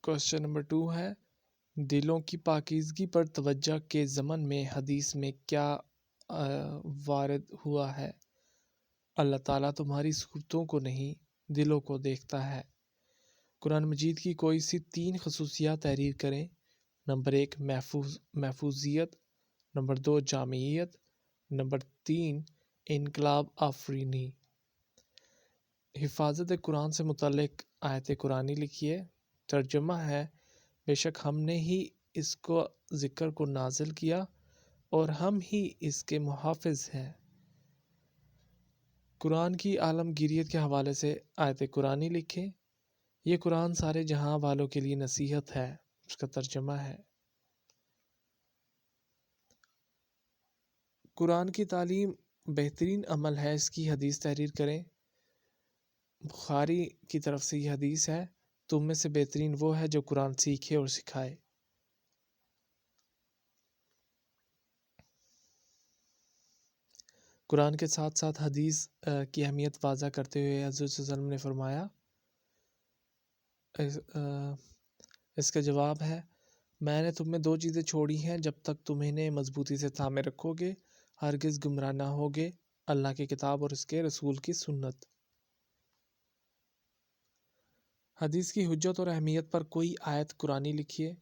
Question number 2 ہے، دلوں کی پاکیزگی پر توجہ کے ضمن میں حدیث میں کیا وارد ہوا ہے؟ اللہ تعالیٰ تمہاری صورتوں کو نہیں دلوں کو دیکھتا ہے۔ قرآن مجید کی کوئی سی 3 خصوصیات تحریر کریں۔ نمبر 1 محفوظیت، نمبر 2 جامعیت، نمبر 3 انقلاب آفرینی۔ حفاظت قرآن سے متعلق آیت قرآنی لکھیے۔ ترجمہ ہے، بے شک ہم نے ہی اس کو ذکر کو نازل کیا اور ہم ہی اس کے محافظ ہیں۔ قرآن کی عالمگیریت کے حوالے سے آیت قرآنی لکھیں۔ یہ قرآن سارے جہاں والوں کے لیے نصیحت ہے۔ اس کا ترجمہ ہے، قرآن کی تعلیم بہترین عمل ہے، اس کی حدیث تحریر کریں۔ بخاری کی طرف سے یہ حدیث ہے، تم میں سے بہترین وہ ہے جو قرآن سیکھے اور سکھائے۔ قرآن کے ساتھ ساتھ حدیث کی اہمیت واضح کرتے ہوئے حضرت صلی اللہ علیہ وسلم نے فرمایا، اس کا جواب ہے، میں نے تم میں 2 چیزیں چھوڑی ہیں، جب تک تم انہیں مضبوطی سے تھامے رکھو گے ہرگز گمراہ نہ ہوگے، اللہ کی کتاب اور اس کے رسول کی سنت۔ حدیث کی حجت اور اہمیت پر کوئی آیت قرآنی لکھیے۔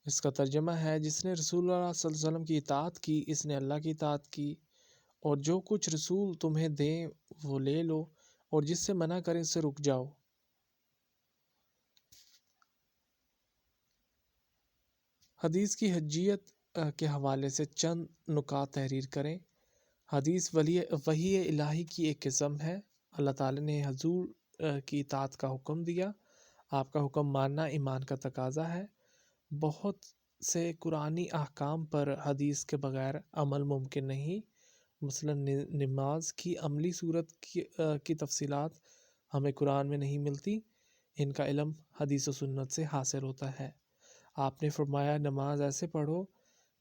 اس کا ترجمہ ہے، جس نے رسول اللہ صلی اللہ علیہ وسلم کی اطاعت کی اس نے اللہ کی اطاعت کی، اور جو کچھ رسول تمہیں دیں وہ لے لو، اور جس سے منع کریں اس سے رک جاؤ۔ حدیث کی حجیت کے حوالے سے چند نکات تحریر کریں۔ حدیث وحی الہی کی ایک قسم ہے۔ اللہ تعالی نے حضور کی اطاعت کا حکم دیا، آپ کا حکم ماننا ایمان کا تقاضا ہے۔ بہت سے قرآنی احکام پر حدیث کے بغیر عمل ممکن نہیں، مثلا نماز کی عملی صورت کی تفصیلات ہمیں قرآن میں نہیں ملتی، ان کا علم حدیث و سنت سے حاصل ہوتا ہے۔ آپ نے فرمایا، نماز ایسے پڑھو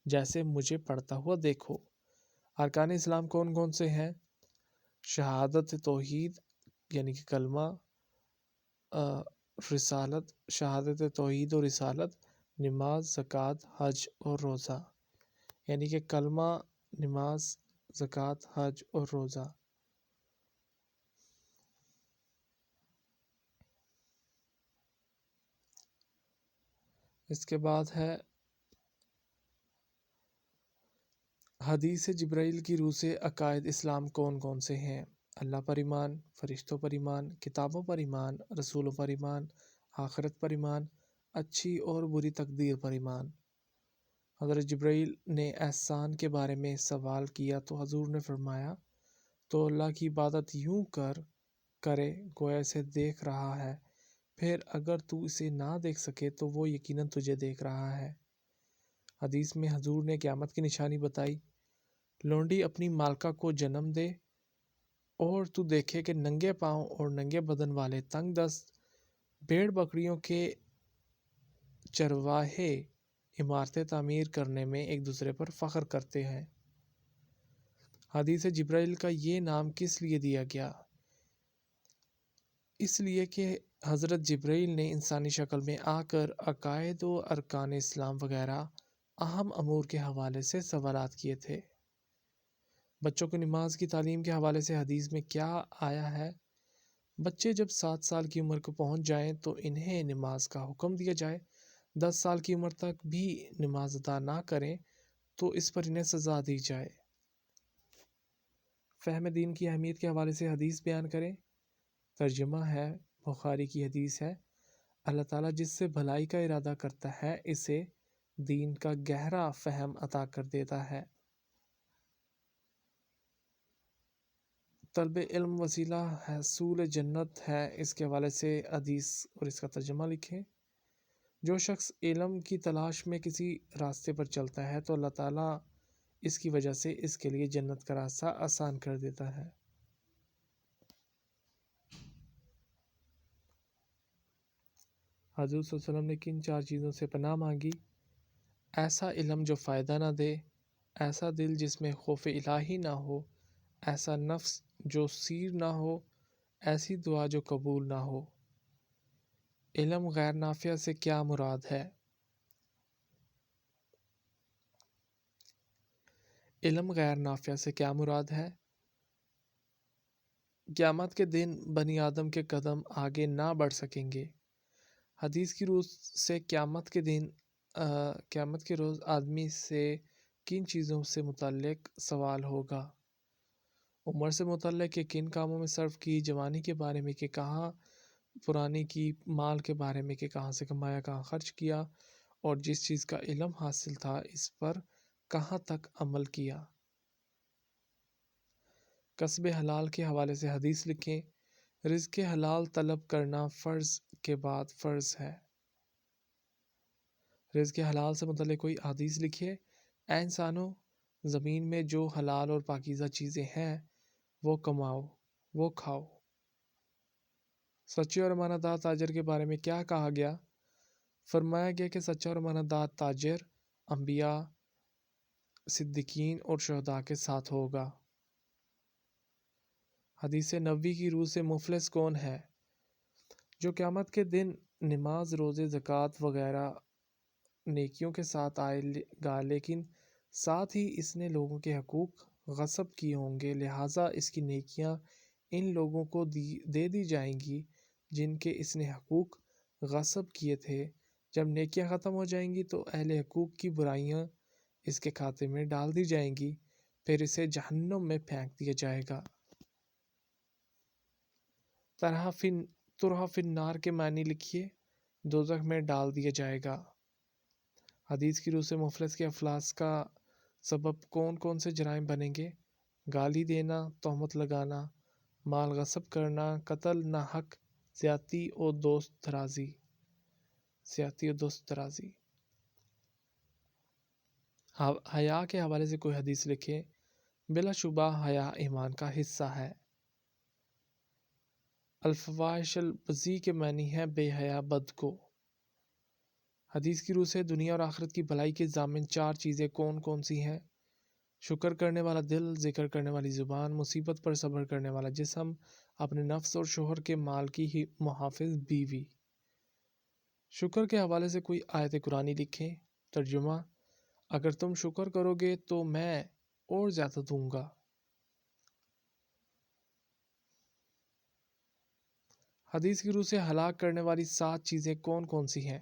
جیسے مجھے پڑھتا ہوا دیکھو۔ ارکان اسلام کون کون سے ہیں؟ شہادت توحید یعنی کہ کلمہ، رسالت، شہادت توحید و رسالت، نماز، زکوٰۃ، حج اور روزہ، یعنی کہ کلمہ، نماز، زکوٰۃ، حج اور روزہ۔ اس کے بعد ہے حدیث جبرائیل کی روح سے عقائد اسلام کون کون سے ہیں؟ اللہ پر ایمان، فرشتوں پر ایمان، کتابوں پر ایمان، رسولوں پر ایمان، آخرت پر ایمان، اچھی اور بری تقدیر پر ایمان۔ حضرت جبرائیل نے احسان کے بارے میں سوال کیا تو حضور نے فرمایا، تو اللہ کی عبادت یوں کرے گویا اسے دیکھ رہا ہے، پھر اگر تو اسے نہ دیکھ سکے تو وہ یقیناً تجھے دیکھ رہا ہے۔ حدیث میں حضور نے قیامت کی نشانی بتائی، لونڈی اپنی مالکہ کو جنم دے اور تو دیکھے کہ ننگے پاؤں اور ننگے بدن والے تنگ دست بھیڑ بکریوں کے چرواہے عمارتیں تعمیر کرنے میں ایک دوسرے پر فخر کرتے ہیں۔ حدیث جبرائیل کا یہ نام کس لیے دیا گیا؟ اس لیے کہ حضرت جبرائیل نے انسانی شکل میں آ کر عقائد و ارکان اسلام وغیرہ اہم امور کے حوالے سے سوالات کیے تھے۔ بچوں کو نماز کی تعلیم کے حوالے سے حدیث میں کیا آیا ہے؟ بچے جب 7 سال کی عمر کو پہنچ جائیں تو انہیں نماز کا حکم دیا جائے۔ 10 سال کی عمر تک بھی نماز ادا نہ کریں تو اس پر انہیں سزا دی جائے۔ فہم دین کی اہمیت کے حوالے سے حدیث بیان کریں۔ ترجمہ ہے، بخاری کی حدیث ہے، اللہ تعالیٰ جس سے بھلائی کا ارادہ کرتا ہے اسے دین کا گہرا فہم عطا کر دیتا ہے۔ طلب علم وسیلہ حصول جنت ہے، اس کے حوالے سے حدیث اور اس کا ترجمہ لکھیں۔ جو شخص علم کی تلاش میں کسی راستے پر چلتا ہے تو اللہ تعالیٰ اس کی وجہ سے اس کے لیے جنت کا راستہ آسان کر دیتا ہے۔ حضور صلی اللہ علیہ وسلم نے کن 4 چیزوں سے پناہ مانگی؟ ایسا علم جو فائدہ نہ دے، ایسا دل جس میں خوف الہی نہ ہو، ایسا نفس جو سیر نہ ہو، ایسی دعا جو قبول نہ ہو۔ علم غیر نافع سے کیا مراد ہے؟ علم غیر نافع سے کیا مراد ہے؟ قیامت کے دن بنی آدم کے قدم آگے نہ بڑھ سکیں گے۔ حدیث کی روح سے قیامت کے روز آدمی سے کن چیزوں سے متعلق سوال ہوگا؟ عمر سے متعلق کہ کن کاموں میں صرف کی، جوانی کے بارے میں کہ کہاں پرانی کی، مال کے بارے میں کہ کہاں سے کمایا کہاں خرچ کیا، اور جس چیز کا علم حاصل تھا اس پر کہاں تک عمل کیا۔ کسب حلال کے حوالے سے حدیث لکھیں۔ رزق حلال طلب کرنا فرض کے بعد فرض ہے۔ رزق حلال سے متعلق کوئی حدیث لکھیے۔ اے انسانوں، زمین میں جو حلال اور پاکیزہ چیزیں ہیں وہ کماؤ، وہ کھاؤ۔ سچے اور امانت دار تاجر کے بارے میں کیا کہا گیا؟ فرمایا گیا کہ سچا اور امانت دار تاجر انبیاء، صدیقین اور شہداء کے ساتھ ہوگا۔ حدیث نبوی کی روح سے مفلس کون ہے؟ جو قیامت کے دن نماز، روزے، زکوٰۃ وغیرہ نیکیوں کے ساتھ آئے گا، لیکن ساتھ ہی اس نے لوگوں کے حقوق غصب کیے ہوں گے، لہٰذا اس کی نیکیاں ان لوگوں کو دے دی جائیں گی جن کے اس نے حقوق غصب کیے تھے۔ جب نیکیاں ختم ہو جائیں گی تو اہل حقوق کی برائیاں اس کے کھاتے میں ڈال دی جائیں گی، پھر اسے جہنم میں پھینک دیا جائے گا۔ طرح فی النار کے معنی لکھیے۔ دوزخ میں ڈال دیا جائے گا۔ حدیث کی روح سے مفلس کے افلاس کا سبب کون کون سے جرائم بنیں گے؟ گالی دینا، تہمت لگانا، مال غصب کرنا، قتل، ناحق زیادتی اور دوست درازی۔ حیا کے حوالے سے کوئی حدیث لکھے۔ بلا شبہ حیا ایمان کا حصہ ہے۔ الفواحش البذی کے معنی ہے بے حیا بد کو۔ حدیث کی روح سے دنیا اور آخرت کی بھلائی کے ضامن 4 چیزیں کون کون سی ہیں؟ شکر کرنے والا دل، ذکر کرنے والی زبان، مصیبت پر صبر کرنے والا جسم، اپنے نفس اور شوہر کے مال کی محافظ بیوی۔ شکر کے حوالے سے کوئی آیت قرآنی لکھیں۔ ترجمہ: اگر تم شکر کرو گے تو میں اور زیادہ دوں گا۔ حدیث کی روح سے ہلاک کرنے والی 7 چیزیں کون کون سی ہیں؟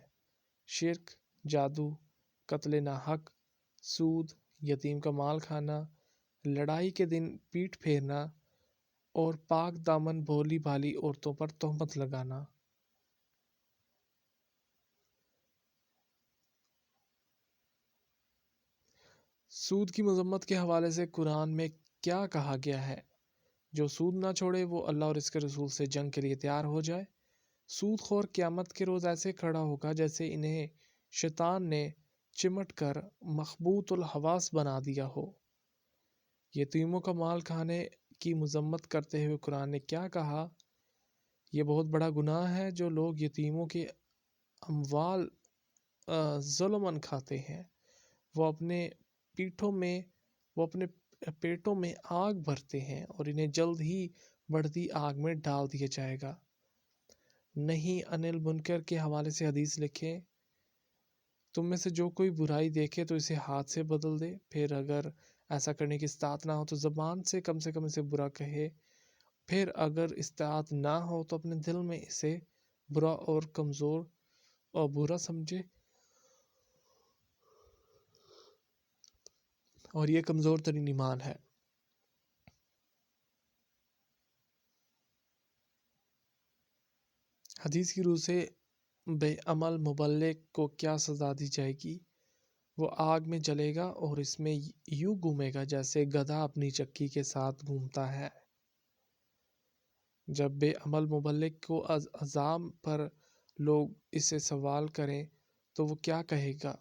شرک، جادو، قتل ناحق، سود، یتیم کا مال کھانا، لڑائی کے دن پیٹھ پھیرنا اور پاک دامن بھولی بھالی عورتوں پر تہمت لگانا۔ سود کی مذمت کے حوالے سے قرآن میں کیا کہا گیا ہے؟ جو سود نہ چھوڑے وہ اللہ اور اس کے رسول سے جنگ کے لیے تیار ہو جائے۔ سود خور قیامت کے روز ایسے کھڑا ہوگا جیسے انہیں شیطان نے چمٹ کر مخبوط الحواس بنا دیا ہو۔ یتیموں کا مال کھانے کی مذمت کرتے ہوئے قرآن نے کیا کہا؟ یہ بہت بڑا گناہ ہے جو لوگ یتیموں کے اموال ظلماً کھاتے ہیں، وہ اپنے پیٹوں میں آگ بھرتے ہیں اور انہیں جلد ہی بڑھتی آگ میں ڈال دیا جائے گا۔ نہیں انل منکر کے حوالے سے حدیث لکھیں۔ تم میں سے جو کوئی برائی دیکھے تو اسے ہاتھ سے بدل دے، پھر اگر ایسا کرنے کی استطاعت نہ ہو تو زبان سے کم اسے برا کہے، پھر اگر استطاعت نہ ہو تو اپنے دل میں اسے برا اور کمزور اور برا سمجھے، اور یہ کمزور ترین ایمان ہے۔ حدیث کی روح سے بے عمل مبلغ کو کیا سزا دی جائے گی؟ وہ آگ میں جلے گا اور اس میں یوں گھومے گا جیسے گدھا اپنی چکی کے ساتھ گھومتا ہے۔ جب بے عمل مبلغ کو عذاب پر لوگ اس سے سوال کریں تو وہ کیا کہے گا؟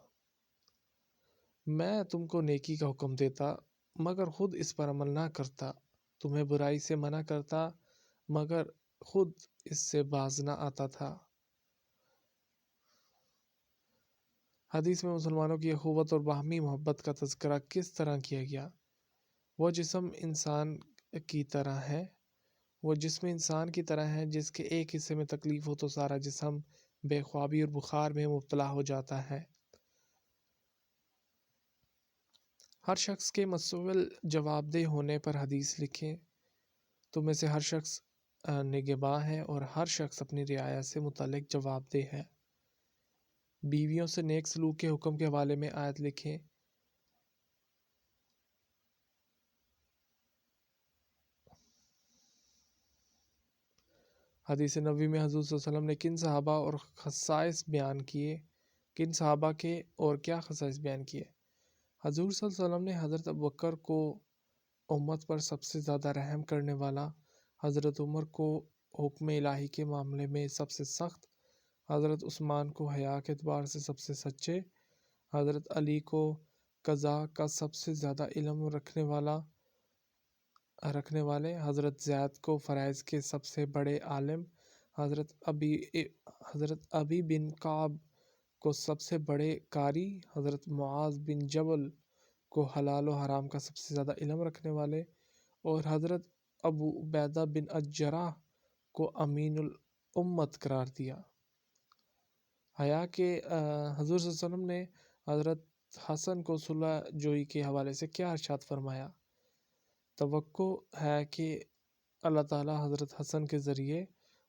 میں تم کو نیکی کا حکم دیتا مگر خود اس پر عمل نہ کرتا، تمہیں برائی سے منع کرتا مگر خود اس سے باز نہ آتا تھا۔ حدیث میں مسلمانوں کی اخوت اور باہمی محبت کا تذکرہ کس طرح کیا گیا؟ وہ جسم انسان کی طرح ہے، جس کے ایک حصے میں تکلیف ہو تو سارا جسم بے خوابی اور بخار میں مبتلا ہو جاتا ہے۔ ہر شخص کے مسئول جواب دہ ہونے پر حدیث لکھیں۔ تم میں سے ہر شخص نگہباں ہے اور ہر شخص اپنی رعایا سے متعلق جواب دہ ہے۔ بیویوں سے نیک سلوک کے حکم کے حوالے میں آیت لکھیں۔ حدیث نبوی میں حضور صلی اللہ علیہ وسلم نے کن صحابہ اور خصائص بیان کیے؟ کن صحابہ کے اور کیا خصائص بیان کیے؟ حضور صلی اللہ علیہ وسلم نے حضرت ابوبکر کو امت پر سب سے زیادہ رحم کرنے والا، حضرت عمر کو حکم الہی کے معاملے میں سب سے سخت، حضرت عثمان کو حیا کے اعتبار سے سب سے سچے، حضرت علی کو قضاء کا سب سے زیادہ علم رکھنے والے، حضرت زید کو فرائض کے سب سے بڑے عالم، حضرت ابی بن کعب کو سب سے بڑے قاری، حضرت معاذ بن جبل کو حلال و حرام کا سب سے زیادہ علم رکھنے والے، اور حضرت ابو عبیدہ بن الجراح کو امین الامت قرار دیا۔ حیا کے حضور صلی اللہ علیہ وسلم نے حضرت حسن کو صلح جوئی کے حوالے سے کیا ارشاد فرمایا؟ توقع ہے کہ اللہ تعالیٰ حضرت حسن کے ذریعے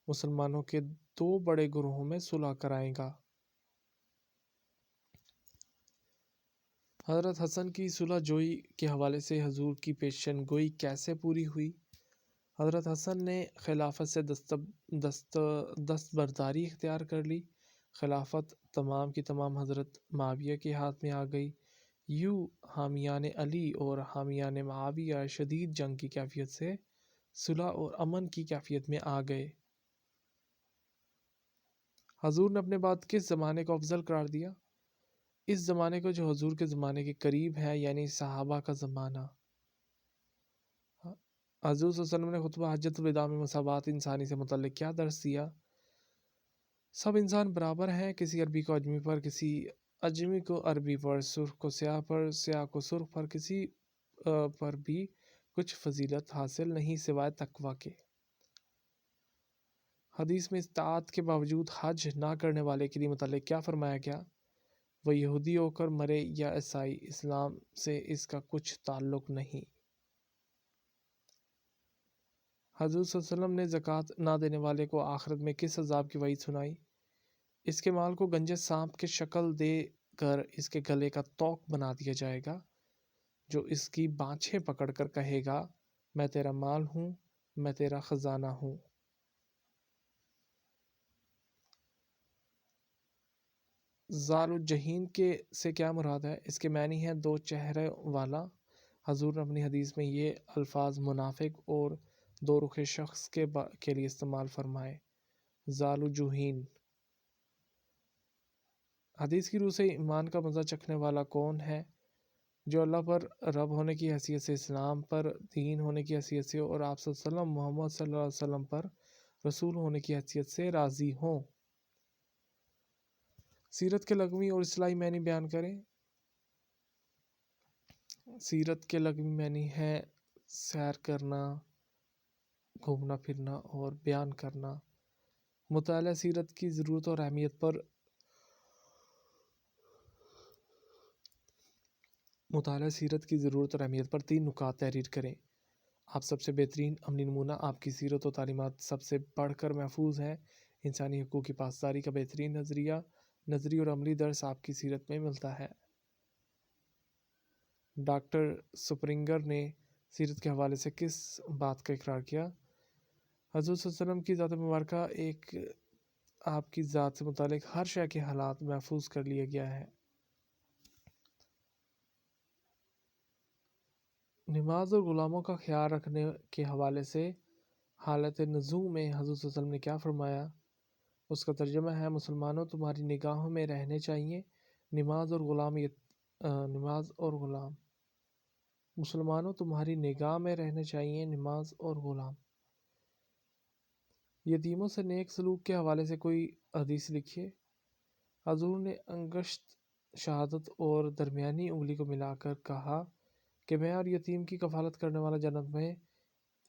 مسلمانوں کے 2 بڑے گروہوں میں صلح کرائے گا۔ حضرت حسن کی صلح جوئی کے حوالے سے حضور کی پیشن گوئی کیسے پوری ہوئی؟ حضرت حسن نے خلافت سے دستبرداری اختیار کر لی۔ خلافت تمام کی تمام حضرت معاویہ کے ہاتھ میں آ گئی۔ یوں حامیان علی اور حامیان معاویہ شدید جنگ کی کیفیت سے صلح اور امن کی کیفیت میں آ گئے۔ حضور نے اپنے بعد کس زمانے کو افضل قرار دیا؟ اس زمانے کو جو حضور کے زمانے کے قریب ہے، یعنی صحابہ کا زمانہ۔ حضور صلی اللہ علیہ وسلم نے خطبہ حجۃ الوداع میں مساوات انسانی سے متعلق کیا درس دیا؟ سب انسان برابر ہیں، کسی عربی کو اجمی پر، کسی اجمی کو عربی پر، سرخ کو سیاہ پر، سیاہ کو سرخ پر، کسی پر بھی کچھ فضیلت حاصل نہیں سوائے تقویٰ کے۔ حدیث میں استطاعت کے باوجود حج نہ کرنے والے کے لیے متعلق کیا فرمایا گیا؟ وہ یہودی ہو کر مرے یا عیسائی، اسلام سے اس کا کچھ تعلق نہیں۔ حضور صلی اللہ علیہ وسلم نے زکوٰۃ نہ دینے والے کو آخرت میں کس عذاب کی وعید سنائی؟ اس کے مال کو گنجے سانپ کی شکل دے کر اس کے گلے کا توق بنا دیا جائے گا، جو اس کی بانچھیں پکڑ کر کہے گا، میں تیرا مال ہوں، میں تیرا خزانہ ہوں۔ ذال الجحیم سے کیا مراد ہے؟ اس کے معنی ہے 2 چہرے والا۔ حضور نے اپنی حدیث میں یہ الفاظ منافق اور 2 رخ شخص کے لیے استعمال فرمائے۔ ذال الجحیم۔ حدیث کی روح سے ایمان کا مزہ چکھنے والا کون ہے؟ جو اللہ پر رب ہونے کی حیثیت سے، اسلام پر دین ہونے کی حیثیت سے، اور آپ صلی اللہ علیہ وسلم محمد صلی اللہ علیہ وسلم پر رسول ہونے کی حیثیت سے راضی ہوں۔ سیرت کے لغوی اور اصطلاحی معنی بیان کریں۔ سیرت کے لغوی معنی ہے سیر کرنا، گھومنا پھرنا اور بیان کرنا۔ مطالعہ سیرت کی ضرورت اور اہمیت پر 3 نکات تحریر کریں۔ آپ سب سے بہترین عملی نمونہ آپ کی سیرت و تعلیمات سب سے بڑھ کر محفوظ ہیں۔ انسانی حقوق کی پاسداری کا بہترین نظری اور عملی درس آپ کی سیرت میں ملتا ہے۔ ڈاکٹر سپرنگر نے سیرت کے حوالے سے کس بات کا اقرار کیا؟ حضور صلی اللہ علیہ وسلم کی ذات مبارکہ ایک آپ کی ذات سے متعلق ہر شے کے حالات محفوظ کر لیا گیا ہے۔ نماز اور غلاموں کا خیال رکھنے کے حوالے سے حالت نزوع میں حضور صلی اللہ علیہ وسلم نے کیا فرمایا؟ اس کا ترجمہ ہے، مسلمانوں تمہاری نگاہوں میں رہنے چاہیے مسلمانوں تمہاری نگاہ میں رہنے چاہیے نماز اور غلام۔ یتیموں سے نیک سلوک کے حوالے سے کوئی حدیث لکھیے۔ حضور نے انگشت، شہادت اور درمیانی انگلی کو ملا کر کہا کہ میں اور یتیم کی کفالت کرنے والا جنت میں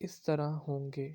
اس طرح ہوں گے۔